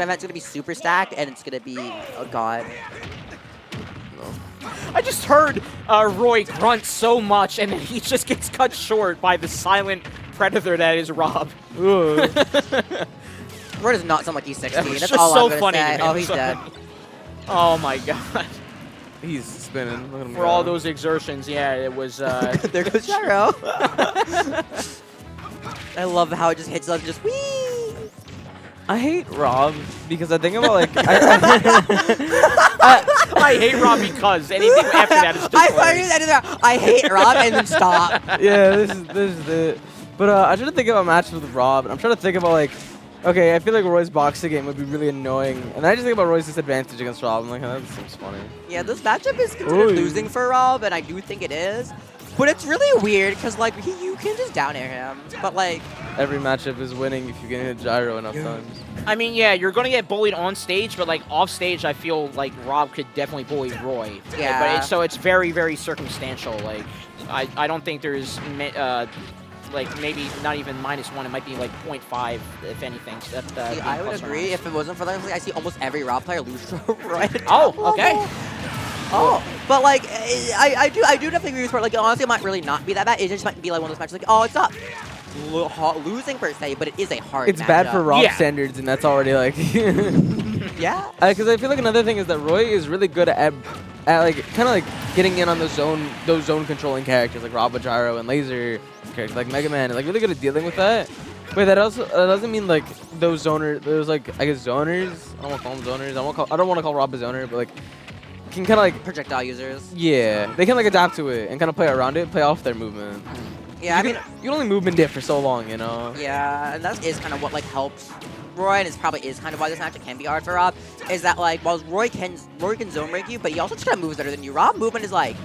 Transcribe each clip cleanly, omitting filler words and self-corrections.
event's gonna be super stacked, and it's gonna be, oh god. I just heard Roy grunt so much, and then he just gets cut short by the silent predator that is Rob. Roy does not sound like he's 16. That's just all so I'm gonna funny say. to me. Oh, he's dead. Oh my god. He's spinning. Look at him For go. all those exertions, yeah, it was... There goes Gyro. I love how it just hits us, just whee! I hate Rob because I think about like I hate Rob because anything after that is just I hate Rob and then stop. yeah, this is it. But I try to think about matches with Rob, and I'm trying to think about like, okay, I feel like Roy's boxing game would be really annoying, and then I just think about Roy's disadvantage against Rob. I'm like, oh, that seems funny. Yeah, this matchup is considered losing for Rob, and I do think it is. But it's really weird because like you can just down air him, but like Every matchup is winning if you can hit gyro enough times. I mean, yeah, you're going to get bullied on stage, but like off stage, I feel like Rob could definitely bully Roy. Yeah. But so it's very, very circumstantial. Like, I don't think there's like maybe not even -1. It might be like 0.5 if anything. See, I would agree. If it wasn't for that, I see almost every Rob player lose to Roy. Oh, okay. Oh, but like I do definitely agree with Roy. Like honestly, it might really not be that bad. It just might be like one of those matches. Like, oh, it's not losing per se, but it is a hard. It's bad for Rob Yeah. standards, and that's already like. Yeah. Because I feel like another thing is that Roy is really good at like kind of like getting in on those zone controlling characters like Rob, Gyro, and Laser characters like Mega Man, and like really good at dealing with that. But that also doesn't mean like those like I guess zoners. I don't want to call them zoners. I don't want to call Rob a zoner, but like can kind of like Projectile users. yeah, they can like adapt to it and kind of play around it, play off their movement. Yeah, I mean, you can only movement dip for so long, you know. yeah, and that is kind of what like helps Roy, and it's probably is kind of why this match can be hard for Rob. Is that like while Roy can zone break you, but he also just kind of moves better than you. Rob movement is like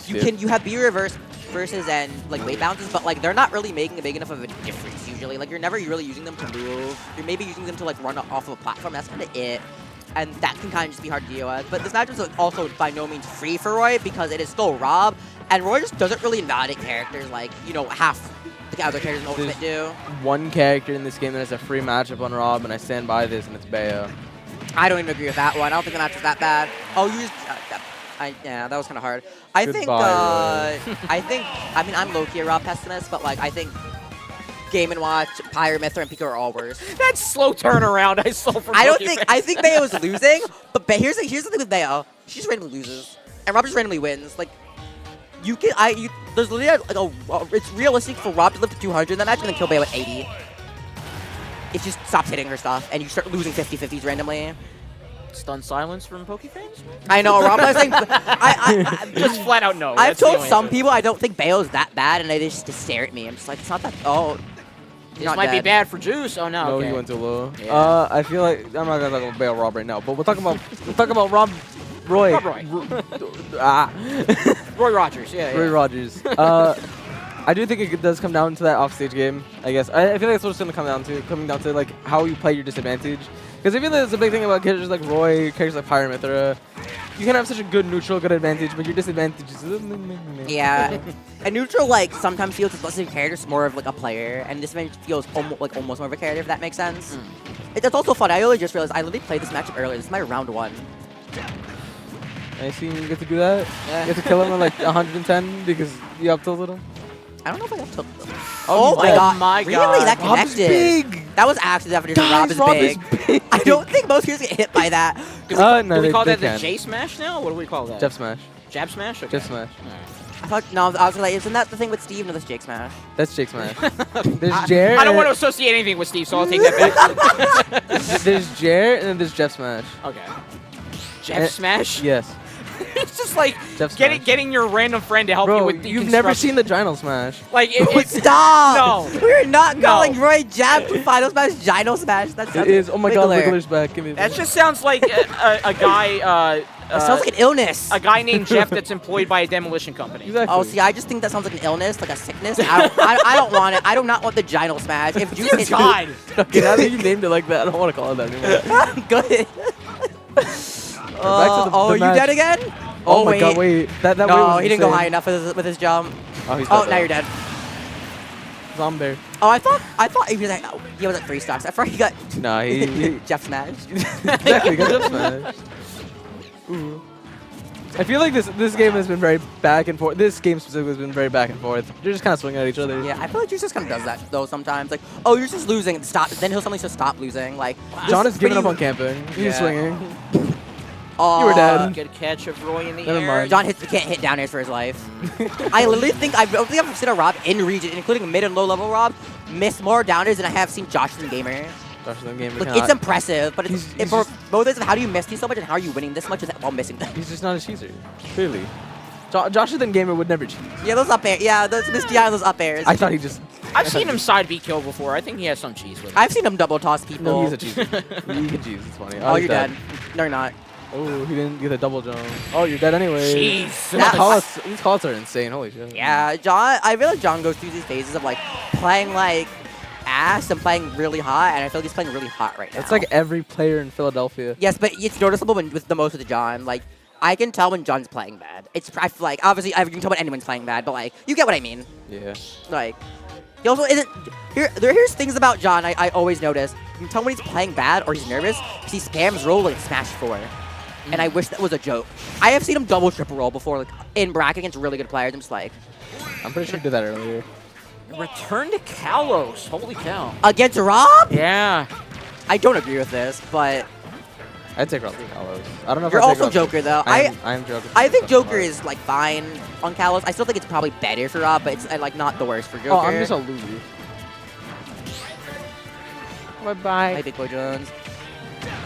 you have B reverse versus and like weight bounces, but like they're not really making a big enough of a difference usually. Like you're never really using them to move. You're maybe using them to like run off of a platform. That's kind of it. And that can kind of just be hard to deal with. But this match is also by no means free for Roy because it is still Rob. And Roy just doesn't really invalidate characters like, you know, half the other characters in Ultimate do. One character in this game that has a free matchup on Rob, and I stand by this, and it's Bayo. I don't even agree with that one. I don't think the match was that bad. Oh, you just... yeah, that was kind of hard. I think, I mean, I'm low-key a Rob pessimist, but like, I think Game & Watch, Pyramithra, and Pico are all worse. That slow turnaround I saw from I think Bayo's losing, but here's the thing with Bayo. She just randomly loses. And Rob just randomly wins. Like, there's literally like it's realistic for Rob to live to 200 in that match and then kill Bayo at 80. It just stops hitting her stuff, and you start losing 50-50s randomly. Stun silence from Pokefans? I know, Rob. I was saying, just flat out no. I've told some people I don't think Bayo's that bad, and they just stare at me. I'm just like, it's not that. Oh, this might be bad for Juice. Oh no. No, okay. he went too low. Yeah. I feel like I'm not gonna talk about Bayo Rob right now, but we'll talk about Rob. Roy. Rob Roy. Roy Rogers, yeah. Roy Rogers. I do think it does come down to that offstage game, I guess. I feel like that's what it's going to coming down to like how you play your disadvantage. Because I feel like that's a big thing about characters like Roy, characters like Pyramithra. You can have such a good neutral, good advantage, but your disadvantage is... Yeah. A neutral, like, sometimes feels less of a character, it's more of, like, a player. And this match feels almost more of a character, if that makes sense. It's also fun. I only just realized I literally played this matchup earlier. This is my round 1. I see you get to do that? Yeah. You get to kill him at, like, 110 because you up-tilted him? I don't know if I up-tilted him. Oh my god. My really? god. That Rob's connected. big! That was actually the definition. Rob is big. I don't think most people get hit by that. No, do we call they that the can. J Smash now? What do we call that? Jab Smash. Jab Smash? Okay. Jab Smash. I thought, no, I was like, isn't that the thing with Steve? No, that's Jake Smash. That's Jake Smash. There's Jer. I don't want to associate anything with Steve, so I'll take that back. There's Jer, and then there's Jab Smash. Okay. Jab Smash? Yes. It's just like Smash. getting your random friend to help you with you've never seen the Gino Smash. Like, it's... Stop! No. We're not calling Roy Jab to Final Smash Gino Smash. That's It is. Oh my god, Wiggler's back. Give me that just sounds like a guy... It sounds like an illness. A guy named Jeff that's employed by a demolition company. Exactly. Oh, see, I just think that sounds like an illness, like a sickness. I don't want it. I do not want the Gino Smash. If Juice hits God. Okay, now that you named it like that, I don't want to call it that anymore. Good. the you match. dead again? Oh my god, wait. That no, wait was he didn't go insane. high enough with his jump. Oh, he's Oh, dead now though. you're dead. Zombie. Oh, I thought he was at 3 stocks. I thought he got Nah, he Jeff smashed. exactly got Jeff smashed. Ooh. I feel like this game has been very back and forth. This game specifically has been very back and forth. They're just kind of swinging at each other. Yeah, I feel like Juice just kind of does that though sometimes. Like, oh, you're just losing, stop. Then he'll suddenly just stop losing. Like, John is giving up on camping. He's Yeah. swinging. Oh, You were dead. Good catch of Roy in the Never air. mind. John can't hit down airs for his life. I literally think I don't think I've seen a Rob in region, including mid and low level Rob, miss more down airs than I have seen Joshathan Gamer. Joshathan Gamer Like, cannot- it's impressive, but it's He's for just- both ways of how do you miss these so much and how are you winning this much while missing them? He's just not a cheeser. Clearly. Joshathan Gamer would never cheese. Yeah, those up airs. Yeah, those missed those up airs. I thought he just... I've seen him side B kill before. I think he has some cheese with him. I've seen him double toss people. No, he's a cheeser. He can cheese. It's funny. Oh, he's you're dead. No, you're not. Oh, he didn't get a double jump. Oh, you're dead anyway. Jeez. These calls are insane. Holy shit. Yeah, John. I feel like John goes through these phases of like playing like ass and playing really hot, and I feel like he's playing really hot right now. It's like every player in Philadelphia. yes, but it's noticeable with the most with John. Like I can tell when John's playing bad. I feel like obviously I can tell when anyone's playing bad, but like you get what I mean. Yeah. Like he also isn't. Here's things about John I always notice. You can tell when he's playing bad or he's nervous because he spams roll like Smash 4. And I wish that was a joke. I have seen him double triple roll before, like in bracket against really good players. I'm just like, I'm pretty sure he did that earlier. Return to Kalos. Holy cow. against Rob? Yeah. I don't agree with this, but I'd take Rob to Kalos. I don't know if you're I'd also take Rob Joker though. I'm Joker. I think Joker is like fine on Kalos. I still think it's probably better for Rob, but it's like not the worst for Joker. Oh, I'm just a loser. Bye-bye. Hi, Big Boy Jones.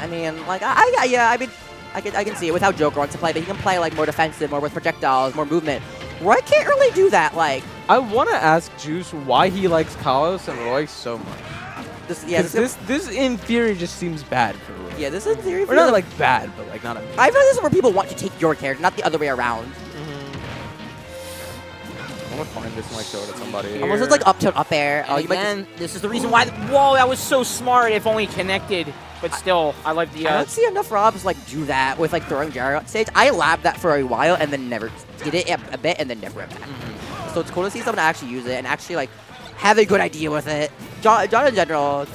I mean, like, I can see it with how Joker wants to play, but he can play like more defensive, more with projectiles, more movement. Roy can't really do that. Like, I want to ask Juice why he likes Kalos and Roy so much. This in theory just seems bad for Roy. yeah, this is in theory. Or not like bad, but like not amazing. I feel like this is where people want to take your character, not the other way around. I'm gonna find this and like show it to somebody. Almost it's like up tilt up air. Oh, And you might again, this is the reason why. Whoa, that was so smart. If only connected, but still, I like the. I don't see enough Robs like do that with like throwing gyro at stage. I labbed that for a while and then never did it a bit and then never went back. So it's cool to see someone actually use it and actually like have a good idea with it. John in general,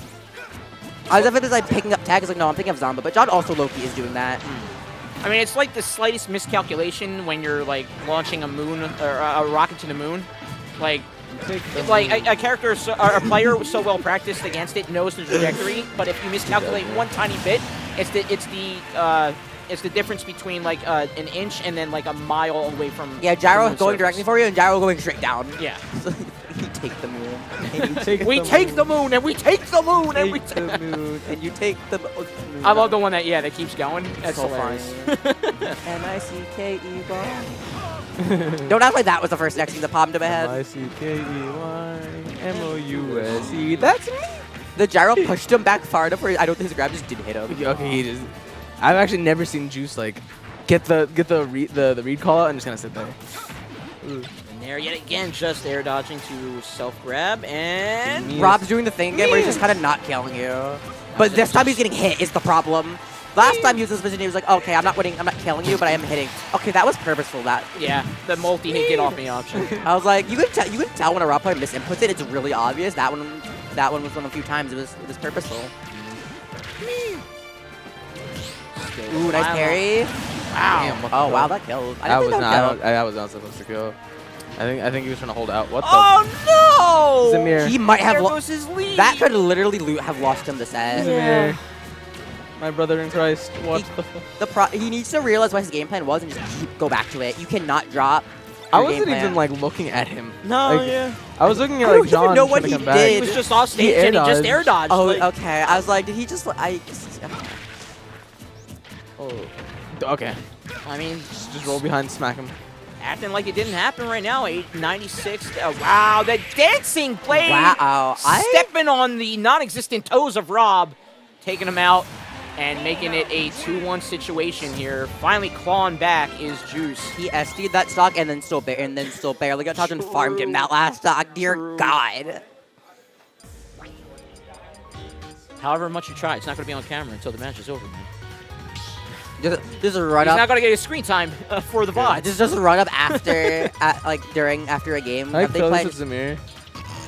I was definitely like picking up tag. It's like no, I'm picking up Zomba, but John also Loki is doing that. I mean, it's like the slightest miscalculation when you're like launching a moon or a rocket to the moon. Like a character, or a player so well practiced against it knows the trajectory, but if you miscalculate one tiny bit, it's the difference between like an inch and then like a mile away from. Yeah, the gyro moon's going surface. directly for you and gyro going straight down. Yeah. So you take the moon. We take the moon and we take the moon and we Take the moon. And you take the moon. I love the one that keeps going. That's So hilarious. M-I-C-K-E-Y. Don't act like that was the first next thing that popped into my head. M-I-C-K-E-Y-M-O-U-S-E. That's me. The gyro pushed him back far enough where I don't think his grab just didn't hit him. Okay, he just. I've actually never seen Juice like get the read call out and just kind of sit there. Ooh. And there yet again, just air dodging to self grab and. Yes. Rob's doing the thing again where he's just kind of not killing you. But this time he's getting hit is the problem. Last time he was in this position, he was like, okay, I'm not winning, I'm not killing you, but I am hitting. Okay, that was purposeful, that. Yeah, the multi-hit get off me option. I was like, you can tell when a Rob player misinputs it, it's really obvious. That one was one of the few times it was purposeful. Ooh, nice parry. Wow. Damn, what Oh the wow, hell? that killed. I That didn't was think not. that That was not supposed to kill. I think he was trying to hold out. What the? Oh no! Zamir. He might have There lo- goes his lead. that could literally have lost him the set. Zamir. My brother in Christ. What the? He needs to realize what his game plan was and just go back to it. You cannot drop. I your wasn't game even plan. like looking at him. No, Like, yeah. I was looking at I like don't even John know what trying to he come back. did. He was just off stage He air and he just dodged. air dodged. Oh, like, okay. I was like, did he just? Oh. Okay. I mean, Just roll behind, smack him. acting like it didn't happen right now. 896. Wow, the dancing blade. Wow. Stepping on the non-existent toes of Rob, taking him out and making it a 2-1 situation here. Finally clawing back is Juice. He SD'd that stock and then still barely got touched and farmed him that last stock. Dear God. However much you try, it's not going to be on camera until the match is over, man. Just a run He's up. not going to get his screen time for the VOD. Just a run up after, after a game I that they kill play. this with Zamir.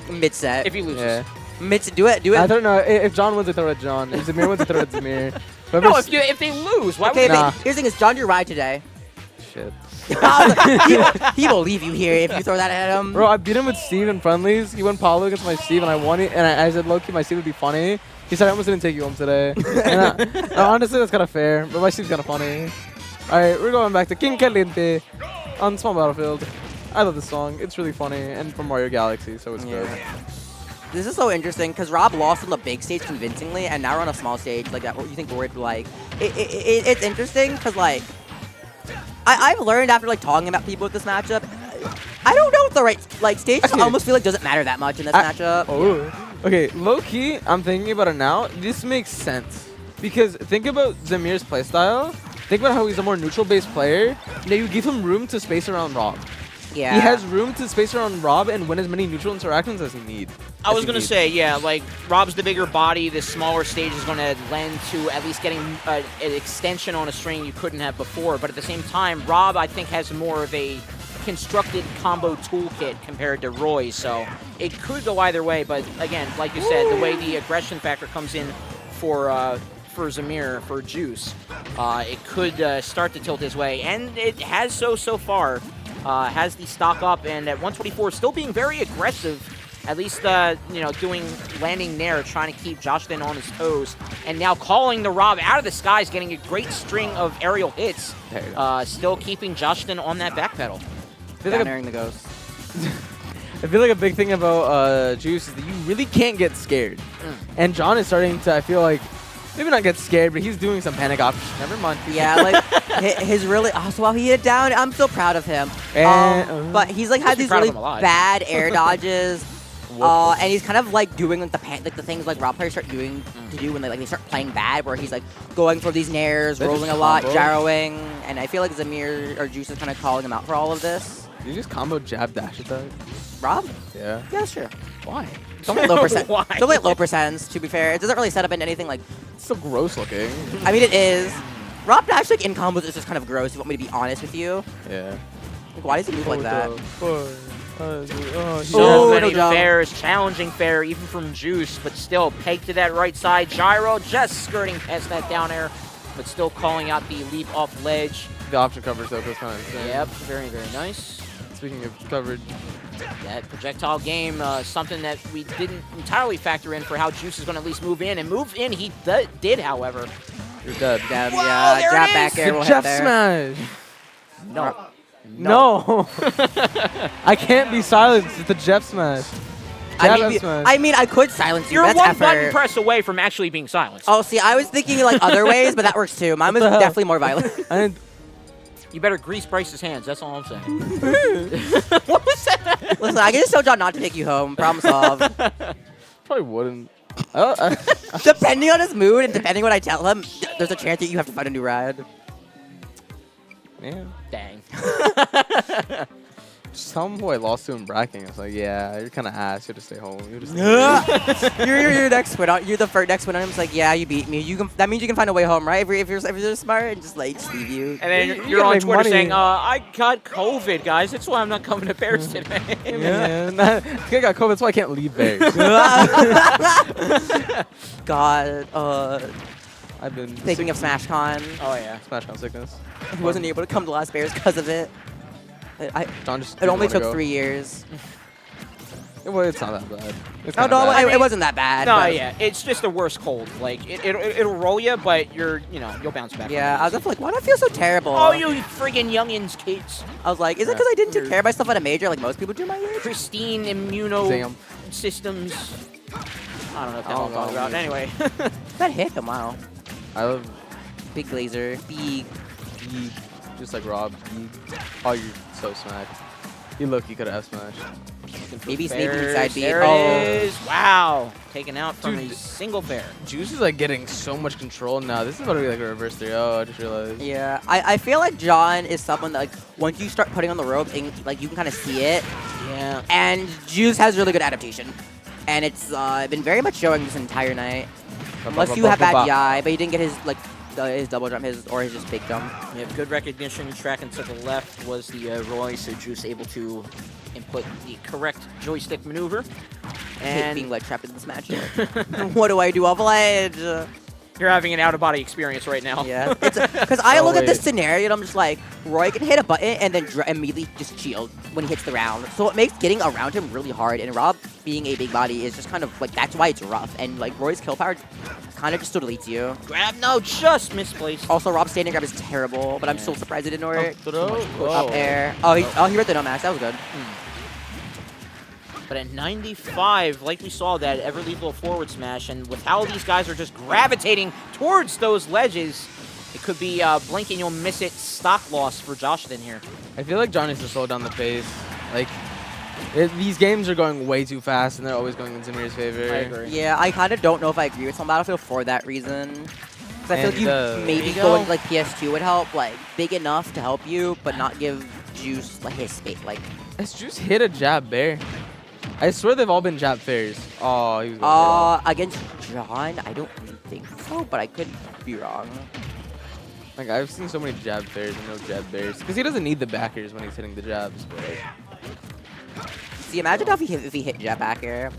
Mid-set. If he loses. Yeah. Mid-set. Do it. Do it. I don't know. If John wins, I throw at John. If Zamir wins, I throw at Zamir. No, if they lose, why Okay, would but here's the thing: is John your ride today? Shit. he will leave you here if you throw that at him. Bro, I beat him with Steve in friendlies. He went Paulo against my Steve, and I won it. And I said, low-key, my Steve would be funny. He said, I almost didn't take you home today. And honestly, that's kind of fair. But my Steve's kind of funny. All right, we're going back to King Caliente on Small Battlefield. I love this song. It's really funny. And from Mario Galaxy, so it's good. This is so interesting because Rob lost on the big stage convincingly, and now we're on a small stage like that. What you think Roy would like? It's interesting because like I've learned after like talking about people with this matchup, I don't know if the right like stage. I almost feel like doesn't matter that much in this matchup. Oh, okay. Low key, I'm thinking about it now. This makes sense because think about Zamir's playstyle. Think about how he's a more neutral-based player. Now you give him room to space around Rob. Yeah. He has room to space around Rob and win as many neutral interactions as he needs. I was going to say, yeah, like, Rob's the bigger body. The smaller stage is going to lend to at least getting an extension on a string you couldn't have before. But at the same time, Rob, I think, has more of a constructed combo toolkit compared to Roy. So it could go either way. But, again, like you said, the way the aggression factor comes in for Zamir, for Juice, it could start to tilt his way. And it has so far. Has the stock up, and at 124 still being very aggressive, at least, you know, landing Nair, trying to keep Joshathan on his toes, and now calling the Rob out of the skies, getting a great string of aerial hits, still keeping Joshathan on that back pedal. Down airing the ghost. I feel like a big thing about Juice is that you really can't get scared. And John is starting to, I feel like, maybe not get scared, but he's doing some panic options. Never mind. Yeah, like his really. Oh, so while he hit it down, I'm still proud of him. But he's like had these really bad air dodges, and he's kind of like doing like the things like Rob players start doing to do when they start playing bad, where he's like going for these nairs, rolling a lot, gyroing, and I feel like Zamir or Juice is kind of calling him out for all of this. Did you just combo jab dash attack? Rob? Yeah. Yeah, sure. Why? Don't let low percent. Why? Don't let low percents. To be fair, it doesn't really set up into anything like. It's so gross looking. I mean, it is. Rob dash like in combos is just kind of gross. If you want me to be honest with you. Yeah. Like, why does he move like that? So many fairs, challenging fair, even from Juice, but still pegged to that right side. Gyro just skirting past that down air, but still calling out the leap off ledge. The option coverage though goes kind of insane. Yep, very nice. Speaking of coverage. That projectile game, something that we didn't entirely factor in for how Juice is going to at least move in. And move in he did, however. You're dead. Jab, Whoa, yeah, there jab it back is. air. The We'll hit Jeff there. Smash. No. I can't be silenced. It's the Jeff Smash. I mean, I could silence you. You're That's one effort. button press away from actually being silenced. Oh, see, I was thinking like other ways, but that works too. Mine was definitely more violent. I didn't. You better grease Bryce's hands. That's all I'm saying. What was that? Listen, I can just tell John not to take you home. Problem solved. Probably wouldn't. Depending on his mood and depending what I tell him, there's a chance that you have to find a new ride. Yeah. Dang. Just tell him who I lost to in bracking. It's like, yeah, you're kind of ass. You have to stay home. You just you're next winner. You're the first next winner. I'm just like, yeah, you beat me. You can. That means you can find a way home, right? If you're smart and just like just leave you. And then you're on Twitter saying, I got COVID, guys. That's why I'm not coming to Bairs today. Yeah. I got COVID, that's why I can't leave Bairs. God. I've been Thinking of SmashCon. Oh, yeah. SmashCon sickness. He wasn't able to come to last Bairs because of it. John just It only didn't took wanna 3 years. Well, it's not that bad. It's Oh, kinda no, bad. it wasn't that bad. No, but yeah. It's just a worse cold. Like, it'll roll you, but you'll bounce back. Yeah, I was just like, why do I feel so terrible? Oh, you friggin' youngins, kids. I was like, is it because I didn't take care of myself at a major like most people do my age? Pristine immuno systems. I don't know if that's what I'm talking about. Anyway. That hit him, wow. I love Big laser. Big. just like Rob. Oh, you're so smacked. You look, you could have smashed. Maybe sneaking inside B. There it is. Wow. Taken out from Dude, a single fair. Juice is like getting so much control now. This is about to be like a reverse 3-0. I just realized. Yeah, I feel like John is someone that, like, once you start putting on the rope, and, like, you can kind of see it. Yeah. And Juice has really good adaptation. And it's been very much showing this entire night. Unless you have bad DI, but he didn't get his, like, his double jump, his just big jump. Yeah, good recognition. Tracking to the left was the Roy, so Juice able to input the correct joystick maneuver. And being leg trapped in this match. What do I do? I'll ledge. You're having an out-of-body experience right now. Yeah, because I look at this scenario and I'm just like, Roy can hit a button and then immediately just shield when he hits the round. So it makes getting around him really hard. And Rob, being a big body, is just kind of like, that's why it's rough. And like Roy's kill power kind of just deletes you. Grab, no, just misplaced. Also, Rob's standing grab is terrible, but I'm so surprised it didn't work. Whoa. Up air. Oh, he read the no max. That was good. But at 95, like we saw that ever lethal forward smash, and with how these guys are just gravitating towards those ledges, it could be blink and you'll miss it stock loss for Joshathan here. I feel like John needs to slow down the pace. Like, these games are going way too fast, and they're always going in Zamir's favor. I agree. Yeah, I kind of don't know if I agree with on Battlefield for that reason. Because I feel like you maybe go. going like PS2 would help, like big enough to help you, but not give Juice like his space. Like, Has Juice hit a jab Bair? I swear they've all been jab fairs. Oh, he was against John, I don't think so, but I could be wrong. like I've seen so many jab fairs and no jab bears because he doesn't need the backers when he's hitting the jabs. But See, imagine if he hit jab back here.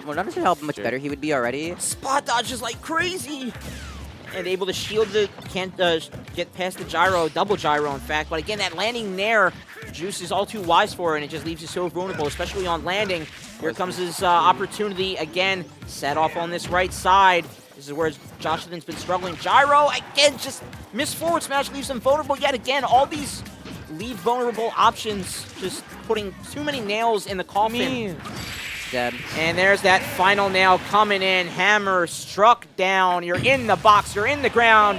We'll understand how much better he would be already. Spot dodges like crazy! And able to shield the, can't get past the gyro, double gyro in fact. But again, that landing there, Juice is all too wise for, and it just leaves you so vulnerable, especially on landing. Here comes his opportunity again, set off on this right side. This is where Joshathan's been struggling. Gyro, again, just missed forward smash, leaves him vulnerable yet again. All these leave vulnerable options, just putting too many nails in the coffin. Dead. And there's that final nail coming in. Hammer struck down. You're in the box. You're in the ground.